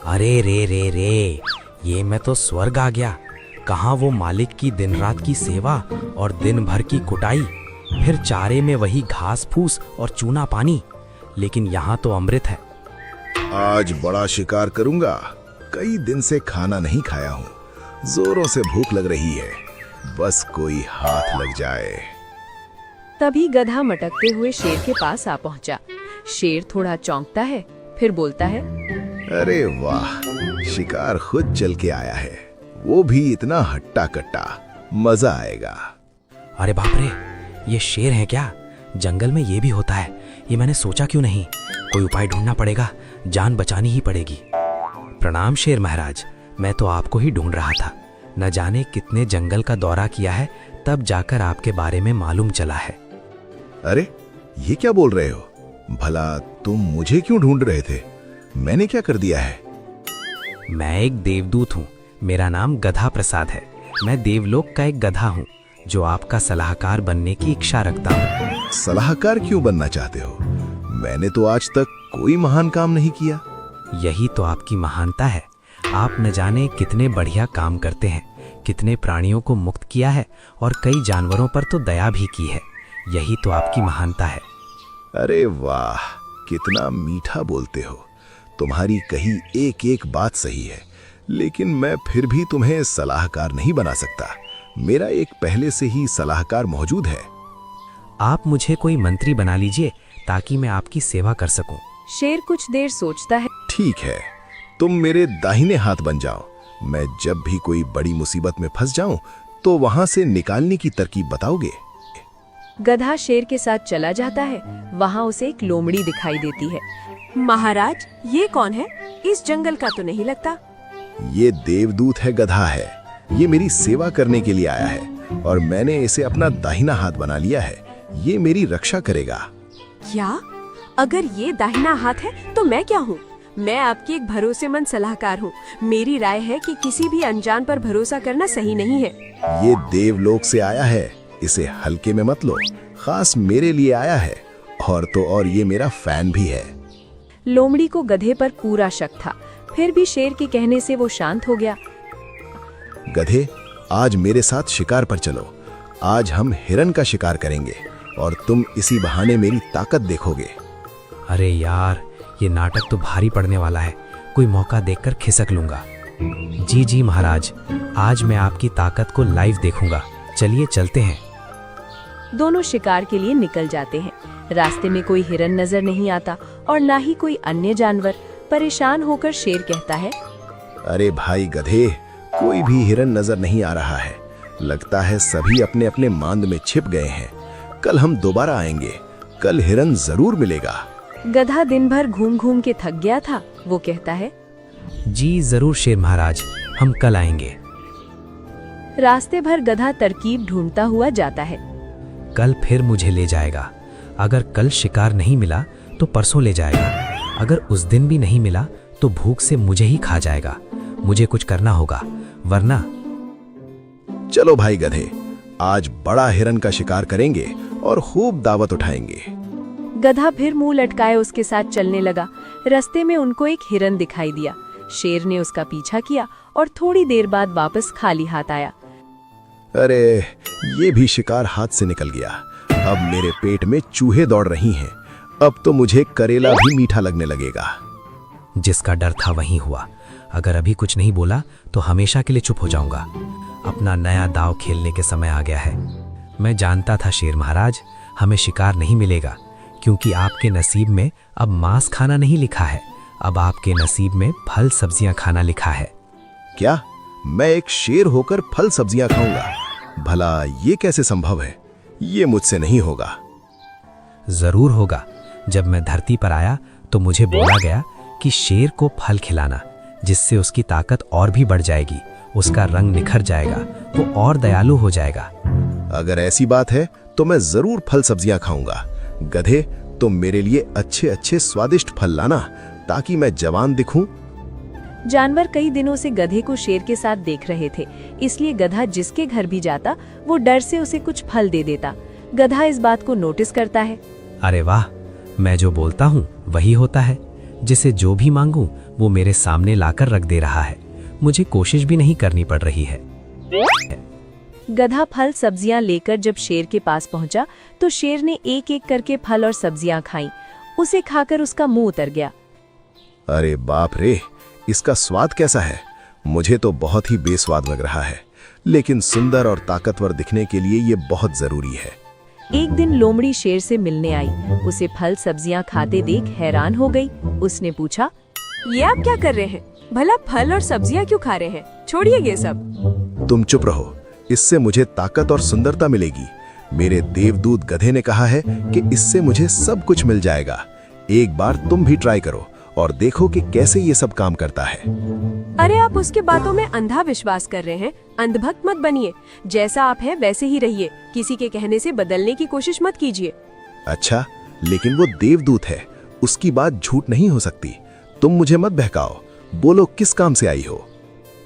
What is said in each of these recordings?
अरे रे रे रे, ये मैं तो स्वर्ग आ गया। कहाँ वो मालिक की दिन रात की सेवा और दिन भर की कुटाई, फिर चारे में वही घास फूस और चूना पानी। लेकिन यहाँ तो अमृत है। आज बड़ा शिकार करूंगा। कई दिन से खाना नहीं खाया हूँ, जोरों से भूख लग रही है। बस कोई हाथ लग जाए। तभी गधा मटकते हुए शेर के पास आ पहुंचा। शेर थोड़ा चौंकता है, फिर बोलता है, अरे वाह, शिकार खुद चल के आया है, वो भी इतना हट्टा कट्टा। मजा आएगा। अरे बाप रे, ये शेर है क्या? जंगल में ये भी होता है? ये मैंने सोचा क्यों नहीं। कोई उपाय ढूंढना पड़ेगा, जान बचानी ही पड़ेगी। प्रणाम शेर महाराज, मैं तो आपको ही ढूंढ रहा था। न जाने कितने जंगल का दौरा किया है, तब जाकर आपके बारे में मालूम चला है। अरे ये क्या बोल रहे हो? भला तुम मुझे क्यों ढूंढ रहे थे? मैंने क्या कर दिया है? मैं एक देवदूत हूँ। मेरा नाम गधा प्रसाद है। मैं देवलोक का एक गधा हूँ जो आपका सलाहकार बनने की इच्छा रखता हूँ। सलाहकार क्यों बनना चाहते हो? मैंने तो आज तक कोई महान काम नहीं किया। यही तो आपकी महानता है। आप न जाने कितने बढ़िया काम करते हैं, कितने प्राणियों को मुक्त किया है और कई जानवरों पर तो दया भी की है। यही तो आपकी महानता है। अरे वाह, कितना मीठा बोलते हो। तुम्हारी कही एक एक बात सही है, लेकिन मैं फिर भी तुम्हें सलाहकार नहीं बना सकता। मेरा एक पहले से ही सलाहकार मौजूद है। आप मुझे कोई मंत्री बना लीजिए ताकि मैं आपकी सेवा कर सकूं। शेर कुछ देर सोचता है। ठीक है, तुम मेरे दाहिने हाथ बन जाओ। मैं जब भी कोई बड़ी मुसीबत में फंस जाऊं तो वहां से निकालने की तरकीब बताओगे। गधा शेर के साथ चला जाता है। वहाँ उसे एक लोमड़ी दिखाई देती है। महाराज, ये कौन है? इस जंगल का तो नहीं लगता। ये देवदूत है, गधा है। ये मेरी सेवा करने के लिए आया है और मैंने इसे अपना दाहिना हाथ बना लिया है। ये मेरी रक्षा करेगा। क्या? अगर ये दाहिना हाथ है तो मैं क्या हूँ? मैं आपकी एक भरोसेमंद सलाहकार हूँ। मेरी राय है कि किसी भी अनजान पर भरोसा करना सही नहीं है। ये देवलोक से आया है, इसे हल्के में मत लो। खास मेरे लिए आया है, और तो और ये मेरा फैन भी है। लोमड़ी को गधे पर पूरा शक था, फिर भी शेर के कहने से वो शांत हो गया। गधे, आज मेरे साथ शिकार पर चलो। आज हम हिरन का शिकार करेंगे और तुम इसी बहाने मेरी ताकत देखोगे। अरे यार, ये नाटक तो भारी पड़ने वाला है। कोई मौका देखकर खिसक लूंगा। जी जी महाराज, आज मैं आपकी ताकत को लाइव देखूंगा। चलिए चलते हैं। दोनों शिकार के लिए निकल जाते हैं। रास्ते में कोई हिरन नजर नहीं आता और ना ही कोई अन्य जानवर। परेशान होकर शेर कहता है, अरे भाई गधे, कोई भी हिरन नजर नहीं आ रहा है। लगता है सभी अपने अपने मांद में छिप गए हैं। कल हम दोबारा आएंगे, कल हिरन जरूर मिलेगा। गधा दिन भर घूम घूम के थक गया था। वो कहता है, जी जरूर शेर महाराज, हम कल आएंगे। रास्ते भर गधा तरकीब ढूंढता हुआ जाता है। कल फिर मुझे ले जाएगा। अगर कल शिकार नहीं मिला तो परसों ले जाएगा। अगर उस दिन भी नहीं मिला तो भूख से मुझे ही खा जाएगा। मुझे कुछ करना होगा, वरना। चलो भाई गधे, आज बड़ा हिरन का शिकार करेंगे और खूब दावत उठाएंगे। गधा फिर मुंह लटकाए उसके साथ चलने लगा। रास्ते में उनको एक हिरन दिखाई दिया। शेर ने उसका पीछा किया और थोड़ी देर बाद वापस खाली हाथ आया। अरे, ये भी शिकार हाथ से निकल गया। अब मेरे पेट में चूहे दौड़ रही हैं। अब तो मुझे करेला भी मीठा लगने लगेगा। जिसका डर था वही हुआ। अगर अभी कुछ नहीं बोला तो हमेशा के लिए चुप हो जाऊंगा। अपना नया दांव खेलने के समय आ गया है। मैं जानता था शेर महाराज, हमें शिकार नहीं मिलेगा, क्योंकि आपके नसीब में अब मांस खाना नहीं लिखा है। अब आपके नसीब में फल सब्जियां खाना लिखा है। क्या? मैं एक शेर होकर फल सब्जियां खाऊंगा? भला ये कैसे संभव है? ये मुझसे नहीं होगा। जरूर होगा। जब मैं धरती पर आया तो मुझे बोला गया कि शेर को फल खिलाना, जिससे उसकी ताकत और भी बढ़ जाएगी, उसका रंग निखर जाएगा, वो और दयालु हो जाएगा। अगर ऐसी बात है तो मैं जरूर फल सब्जियां खाऊंगा। गधे, तुम मेरे लिए अच्छे अच्छे स्वादिष्ट फल लाना ताकि मैं जवान दिखूं। जानवर कई दिनों से गधे को शेर के साथ देख रहे थे, इसलिए गधा जिसके घर भी जाता वो डर से उसे कुछ फल दे देता। गधा इस बात को नोटिस करता है। अरे वाह, मैं जो बोलता हूँ वही होता है। जिसे जो भी मांगूं वो मेरे सामने लाकर रख दे रहा है। मुझे कोशिश भी नहीं करनी पड़ रही है। गधा फल सब्जियां लेकर जब शेर के पास पहुंचा तो शेर ने एक एक करके फल और सब्जियां खाईं। उसे खाकर उसका मुंह उतर गया। अरे बाप रे, इसका स्वाद कैसा है? मुझे तो बहुत ही बेस्वाद लग रहा है, लेकिन सुंदर और ताकतवर दिखने के लिए ये बहुत जरूरी है। एक दिन लोमड़ी शेर से मिलने आई। उसे फल सब्जियां खाते देख हैरान हो गई। उसने पूछा, ये आप क्या कर रहे हैं? भला फल और सब्जियां क्यों खा रहे हैं? छोड़िए ये सब। तुम चुप रहो, इससे मुझे ताकत और सुंदरता मिलेगी। मेरे देवदूत गधे ने कहा है कि इससे मुझे सब कुछ मिल जाएगा। एक बार तुम भी ट्राई करो और देखो कि कैसे ये सब काम करता है। अरे आप उसके बातों में अंधा विश्वास कर रहे हैं। अंधभक्त मत बनिए। जैसा आप हैं वैसे ही रहिए। किसी के कहने से बदलने की कोशिश मत कीजिए। अच्छा, लेकिन वो देवदूत है, उसकी बात झूठ नहीं हो सकती। तुम मुझे मत बहकाओ। बोलो, किस काम से आई हो?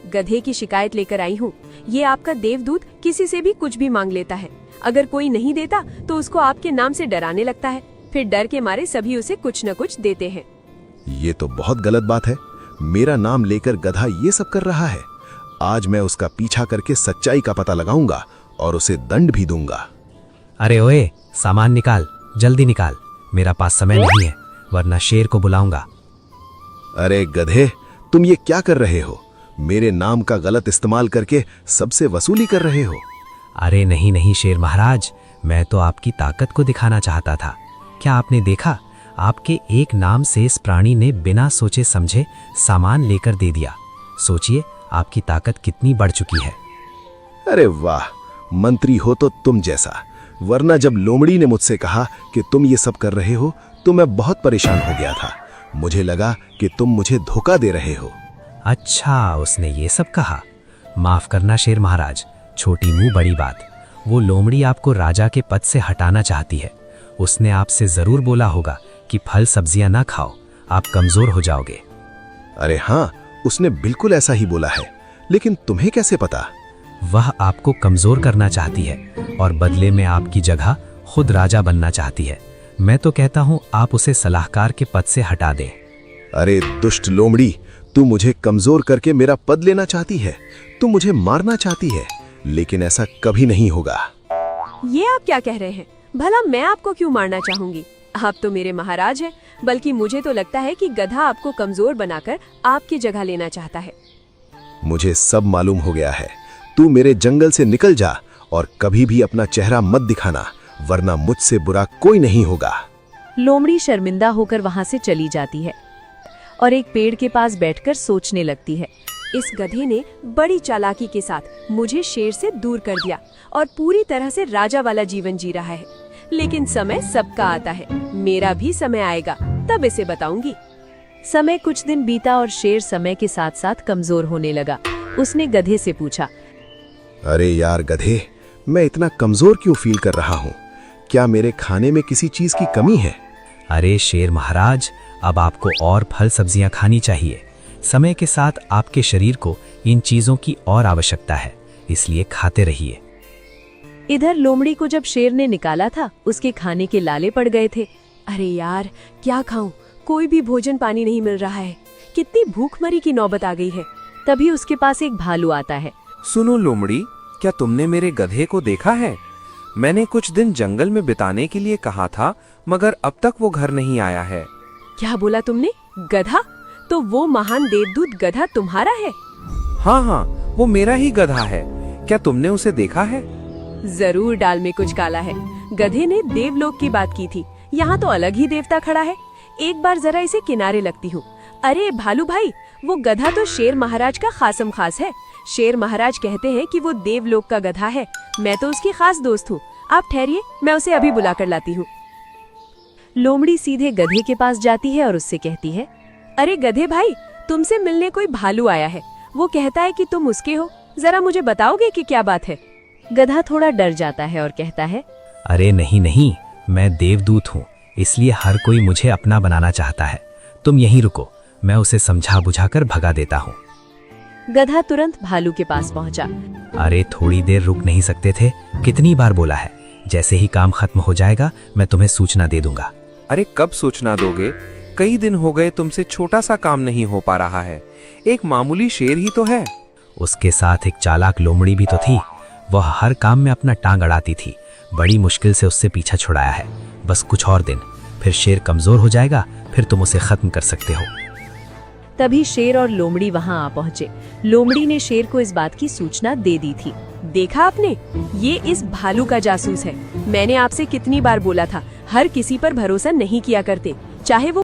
गधे की शिकायत लेकर आई हूँ। ये आपका देवदूत किसी से भी कुछ भी मांग लेता है। अगर कोई नहीं देता तो उसको आपके नाम से डराने लगता है। फिर डर के मारे सभी उसे कुछ न कुछ देते हैं। ये तो बहुत गलत बात है। मेरा नाम लेकर गधा ये सब कर रहा है। आज मैं उसका पीछा करके सच्चाई का पता लगाऊंगा और उसे दंड भी दूंगा। अरे ओए, सामान निकाल, जल्दी निकाल। मेरा पास समय नहीं है, वरना शेर को बुलाऊंगा। अरे गधे, तुम ये क्या कर रहे हो? मेरे नाम का गलत इस्तेमाल करके सबसे वसूली कर रहे हो। अरे नहीं नहीं शेर महाराज, मैं तो आपकी ताकत को दिखाना चाहता था। क्या आपने देखा? आपके एक नाम से इस प्राणी ने बिना सोचे समझे सामान लेकर दे दिया। सोचिए आपकी ताकत कितनी बढ़ चुकी है। अरे वाह, मंत्री हो तो तुम जैसा। वरना जब लोमड़ी ने मुझसे कहा कि तुम ये सब कर रहे हो तो मैं बहुत परेशान हो गया था। मुझे लगा कि तुम मुझे धोखा दे रहे हो। अच्छा, उसने ये सब कहा। माफ करना शेर महाराज, छोटी मुंह बड़ी बात। वो लोमड़ी आपको राजा के पद से हटाना चाहती है। उसने आपसे जरूर बोला होगा कि फल सब्जियां ना खाओ, आप कमजोर हो जाओगे। अरे हाँ, उसने बिल्कुल ऐसा ही बोला है, लेकिन तुम्हें कैसे पता? वह आपको कमजोर करना चाहती है और बदले में आपकी जगह खुद राजा बनना चाहती है। मैं तो कहता हूँ आप उसे सलाहकार के पद से हटा दें। अरे दुष्ट लोमड़ी, तू मुझे कमजोर करके मेरा पद लेना चाहती है। तू मुझे मारना चाहती है, लेकिन ऐसा कभी नहीं होगा। ये आप क्या कह रहे हैं? भला मैं आपको क्यों मारना चाहूंगी? आप तो मेरे महाराज हैं। बल्कि मुझे तो लगता है कि गधा आपको कमजोर बनाकर आपकी जगह लेना चाहता है। मुझे सब मालूम हो गया है। तू मेरे जंगल से निकल जा और कभी भी अपना चेहरा मत दिखाना, वरना मुझसे बुरा कोई नहीं होगा। लोमड़ी शर्मिंदा होकर वहां से चली जाती है और एक पेड़ के पास बैठकर सोचने लगती है। इस गधे ने बड़ी चालाकी के साथ मुझे शेर से दूर कर दिया और पूरी तरह से राजा वाला जीवन जी रहा है। लेकिन समय सबका आता है, मेरा भी समय आएगा, तब इसे बताऊंगी। समय कुछ दिन बीता और शेर समय के साथ साथ कमजोर होने लगा। उसने गधे से पूछा, अरे यार गधे, मैं इतना कमजोर क्यों फील कर रहा हूँ? क्या मेरे खाने में किसी चीज की कमी है? अरे शेर महाराज, अब आपको और फल सब्जियां खानी चाहिए। समय के साथ आपके शरीर को इन चीजों की और आवश्यकता है, इसलिए खाते रहिए। इधर लोमड़ी को जब शेर ने निकाला था, उसके खाने के लाले पड़ गए थे। अरे यार, क्या खाऊं? कोई भी भोजन पानी नहीं मिल रहा है। कितनी भूखमरी की नौबत आ गई है। तभी उसके पास एक भालू आता है। सुनो लोमड़ी, क्या तुमने मेरे गधे को देखा है? मैंने कुछ दिन जंगल में बिताने के लिए कहा था, मगर अब तक वो घर नहीं आया है। क्या बोला तुमने? गधा? तो वो महान देवदूत गधा तुम्हारा है? हाँ हाँ, वो मेरा ही गधा है। क्या तुमने उसे देखा है? जरूर डाल में कुछ काला है। गधे ने देवलोक की बात की थी, यहाँ तो अलग ही देवता खड़ा है। एक बार जरा इसे किनारे लगती हूँ। अरे भालू भाई, वो गधा तो शेर महाराज का खासम खास है। शेर महाराज कहते हैं कि वो देवलोक का गधा है। मैं तो उसकी खास दोस्त हूँ। आप ठहरिए, मैं उसे अभी बुला कर लाती हूँ। लोमड़ी सीधे गधे के पास जाती है और उससे कहती है, अरे गधे भाई, तुमसे मिलने कोई भालू आया है। वो कहता है कि तुम उसके हो। जरा मुझे बताओगे कि क्या बात है? गधा थोड़ा डर जाता है और कहता है, अरे नहीं नहीं, मैं देवदूत हूँ, इसलिए हर कोई मुझे अपना बनाना चाहता है। तुम यहीं रुको, मैं उसे समझा बुझाकर भगा देता हूँ। गधा तुरंत भालू के पास पहुंचा। अरे थोड़ी देर रुक नहीं सकते थे? कितनी बार बोला है? जैसे ही काम खत्म हो जाएगा मैं तुम्हें सूचना दे दूंगा। अरे कब सूचना दोगे? कई दिन हो गए तुमसे छोटा सा काम नहीं हो पा रहा है। एक मामूली शेर ही तो है। उसके साथ एक चालाक लोमड़ी भी तो थी। वह हर काम में अपना टांग अड़ाती थी। बड़ी मुश्किल से उससे पीछा छुड़ाया है। बस कुछ और दिन, फिर शेर कमजोर हो जाएगा, फिर तुम उसे खत्म कर सकते हो। तभी शेर और लोमड़ी वहां आ पहुंचे। लोमड़ी ने शेर को इस बात की सूचना दे दी थी। देखा आपने, ये इस भालू का जासूस है। मैंने आपसे कितनी बार बोला था, हर किसी पर भरोसा नहीं किया करते, चाहे वो